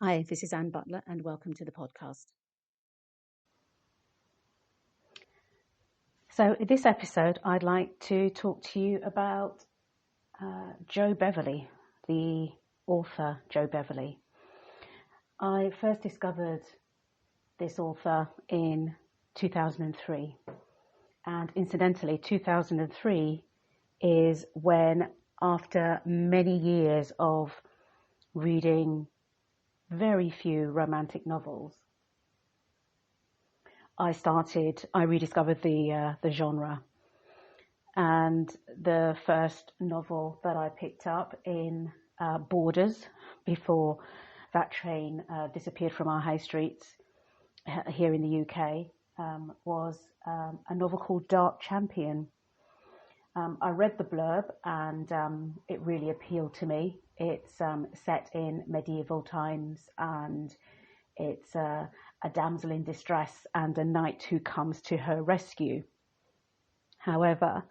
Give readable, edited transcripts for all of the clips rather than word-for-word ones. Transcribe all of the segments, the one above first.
Hi, this is Anne Butler, and welcome to the podcast. So, in this episode, I'd like to talk to you about Jo Beverley, the author Jo Beverley. I first discovered this author in 2003, and incidentally, 2003 is when, after many years of reading very few romantic novels, I rediscovered the genre. And the first novel that I picked up in Borders, before that train disappeared from our high streets here in the UK, was a novel called Dark Champion. I read the blurb and it really appealed to me. It's set in medieval times, and it's a damsel in distress and a knight who comes to her rescue. However,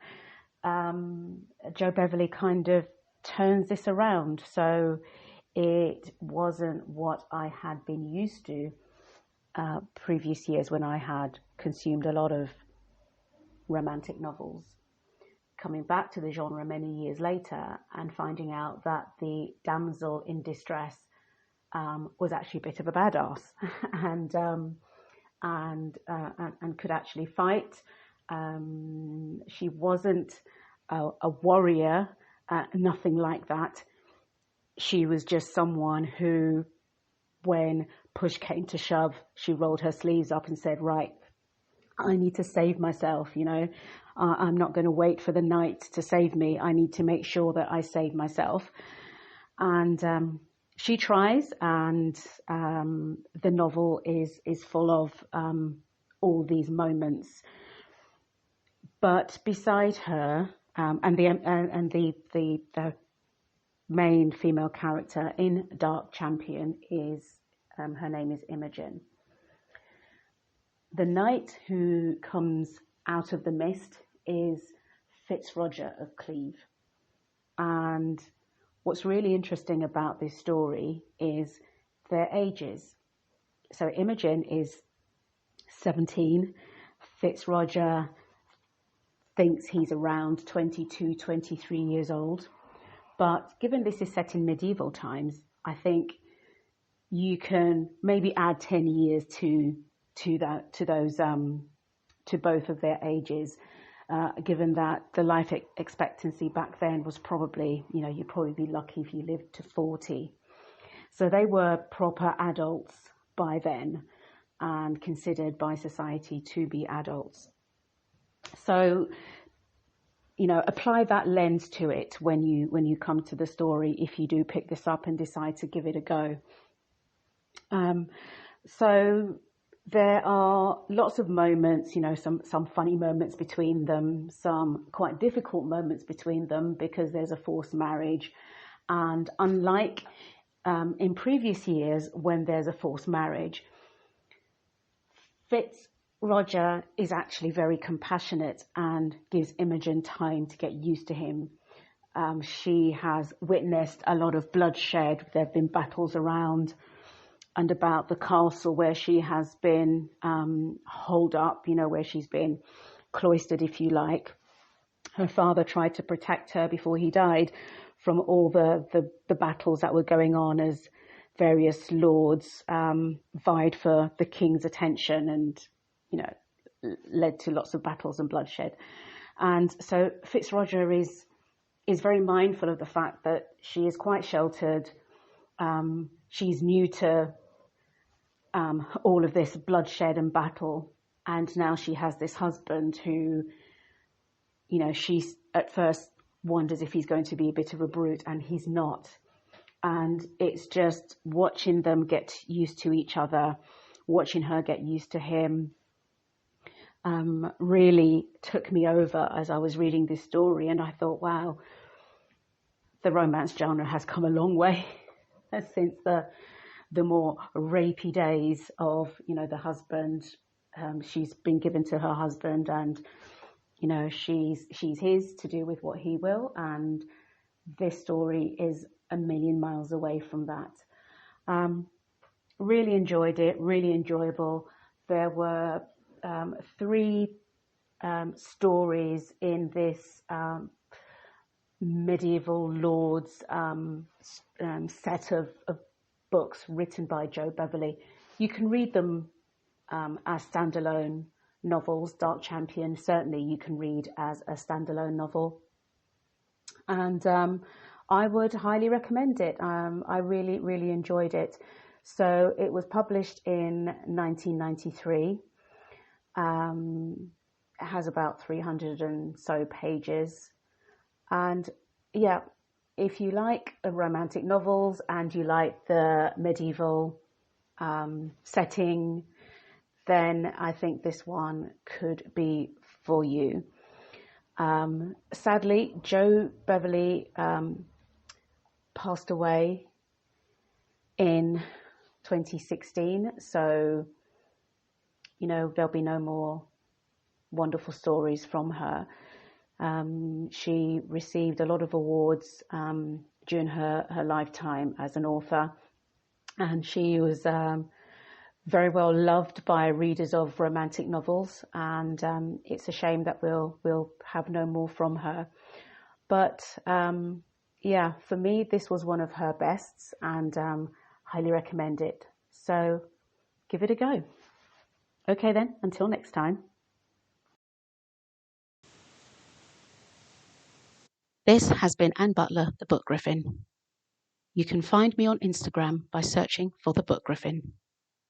Jo Beverley kind of turns this around. So it wasn't what I had been used to previous years when I had consumed a lot of romantic novels. Coming back to the genre many years later and finding out that the damsel in distress was actually a bit of a badass and could actually fight. She wasn't a warrior, nothing like that. She was just someone who, when push came to shove, she rolled her sleeves up and said, right, I need to save myself, I'm not going to wait for the knight to save me. I need to make sure that I save myself. And she tries, and the novel is full of all these moments. But beside her, and the main female character in Dark Champion is her name is Imogen. The knight who comes out of the mist is Fitzroger of Cleve. And what's really interesting about this story is their ages. So Imogen is 17. Fitzroger thinks he's around 22, 23 years old. But given this is set in medieval times, I think you can maybe add 10 years to both of their ages, given that the life expectancy back then was probably, you'd probably be lucky if you lived to 40. So they were proper adults by then and considered by society to be adults. So, apply that lens to it when you come to the story, if you do pick this up and decide to give it a go. So there are lots of moments, some funny moments between them, some quite difficult moments between them because there's a forced marriage. And unlike in previous years when there's a forced marriage, Fitzroger is actually very compassionate and gives Imogen time to get used to him. She has witnessed a lot of bloodshed. There have been battles around and about the castle where she has been holed up, where she's been cloistered, if you like. Her father tried to protect her before he died from all the battles that were going on, as various lords vied for the king's attention and, led to lots of battles and bloodshed. And so Fitzroger is very mindful of the fact that she is quite sheltered. She's new to all of this bloodshed and battle. And now she has this husband who, she at first wonders if he's going to be a bit of a brute, and he's not. And it's just watching them get used to each other, watching her get used to him, really took me over as I was reading this story. And I thought, wow, the romance genre has come a long way since the more rapey days of, the husband. She's been given to her husband, and, she's his to do with what he will. And this story is a million miles away from that. Really enjoyed it, really enjoyable. There were three stories in this medieval lords set of books written by Jo Beverley. You can read them as standalone novels. Dark Champion, certainly you can read as a standalone novel. And I would highly recommend it. I really, really enjoyed it. So it was published in 1993. It has about 300 and so pages. And yeah, if you like romantic novels and you like the medieval setting, then I think this one could be for you. Sadly, Jo Beverley passed away in 2016, so there'll be no more wonderful stories from her. She received a lot of awards during her lifetime as an author, and she was very well loved by readers of romantic novels, and it's a shame that we'll have no more from her. But yeah, for me, this was one of her bests, and highly recommend it. So give it a go. Okay then, until next time. This has been Anne Butler, the Book Griffin. You can find me on Instagram by searching for the Book Griffin.